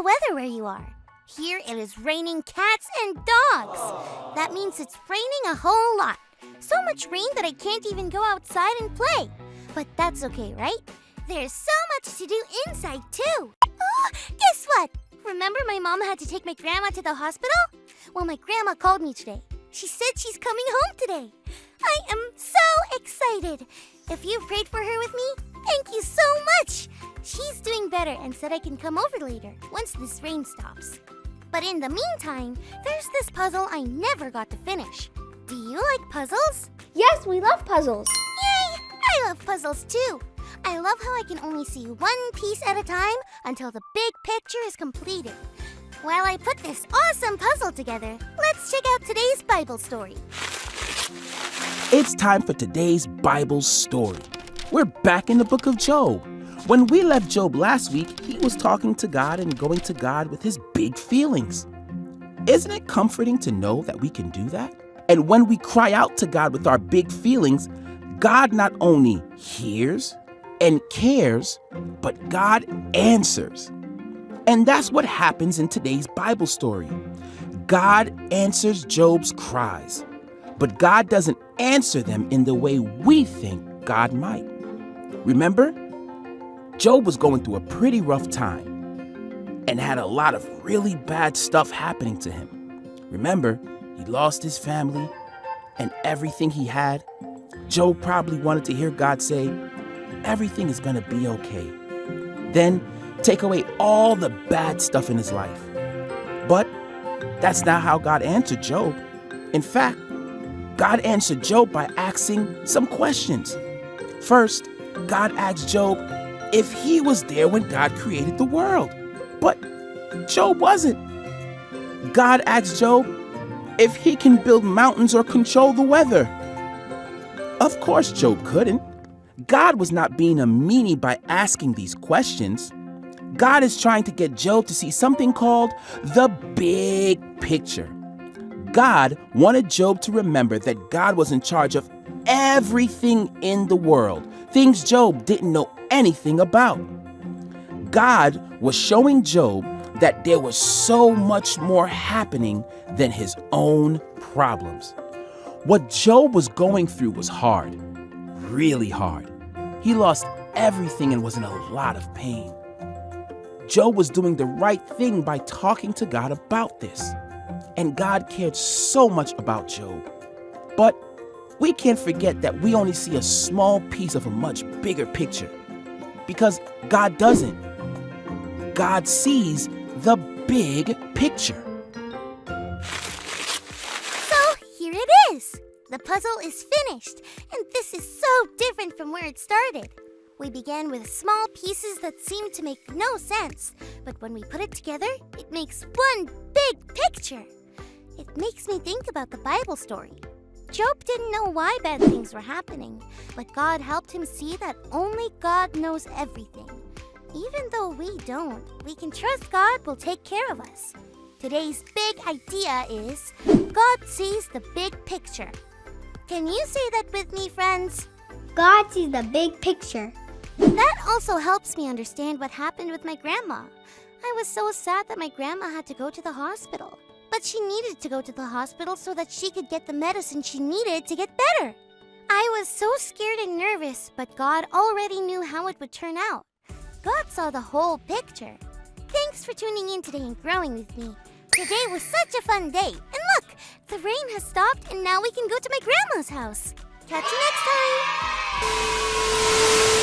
weather where you are. Here it is raining cats and dogs. That means it's raining a whole lot. So much rain that I can't even go outside and play. But that's okay, right? There's so much to do inside, too. Oh, guess what? Remember my mom had to take my grandma to the hospital? Well, my grandma called me today. She said she's coming home today. I am so excited. If you prayed for her with me, thank you so much. She's doing better and said I can come over later once this rain stops. But in the meantime, there's this puzzle I never got to finish. Do you like puzzles? Yes, we love puzzles. Yay! I love puzzles too. I love how I can only see one piece at a time until the big picture is completed. While I put this awesome puzzle together, let's check out today's Bible story. It's time for today's Bible story. We're back in the book of Job. When we left Job last week, he was talking to God and going to God with his big feelings. Isn't it comforting to know that we can do that? And when we cry out to God with our big feelings, God not only hears and cares, but God answers. And that's what happens in today's Bible story. God answers Job's cries, but God doesn't answer them in the way we think God might. Remember, Job was going through a pretty rough time and had a lot of really bad stuff happening to him. Remember, he lost his family and everything he had. Job probably wanted to hear God say, everything is gonna be okay. Then take away all the bad stuff in his life. But that's not how God answered Job. In fact, God answered Job by asking some questions. First, God asked Job if he was there when God created the world. But Job wasn't. God asked Job if he can build mountains or control the weather. Of course, Job couldn't. God was not being a meanie by asking these questions. God is trying to get Job to see something called the big picture. God wanted Job to remember that God was in charge of everything in the world, things Job didn't know anything about. God was showing Job that there was so much more happening than his own problems. What Job was going through was hard, really hard. He lost everything and was in a lot of pain. Job was doing the right thing by talking to God about this. And God cared so much about Job. But we can't forget that we only see a small piece of a much bigger picture. Because God doesn't. God sees the big picture. So here it is. The puzzle is finished, and this is so different from where it started. We began with small pieces that seemed to make no sense, but when we put it together, it makes one big picture. It makes me think about the Bible story. Job didn't know why bad things were happening, but God helped him see that only God knows everything. Even though we don't, we can trust God will take care of us. Today's big idea is God sees the big picture. Can you say that with me, friends? God sees the big picture. That also helps me understand what happened with my grandma. I was so sad that my grandma had to go to the hospital. But she needed to go to the hospital so that she could get the medicine she needed to get better. I was so scared and nervous, but God already knew how it would turn out. God saw the whole picture. Thanks for tuning in today and growing with me. Today was such a fun day. And look, the rain has stopped and now we can go to my grandma's house. Catch you next time!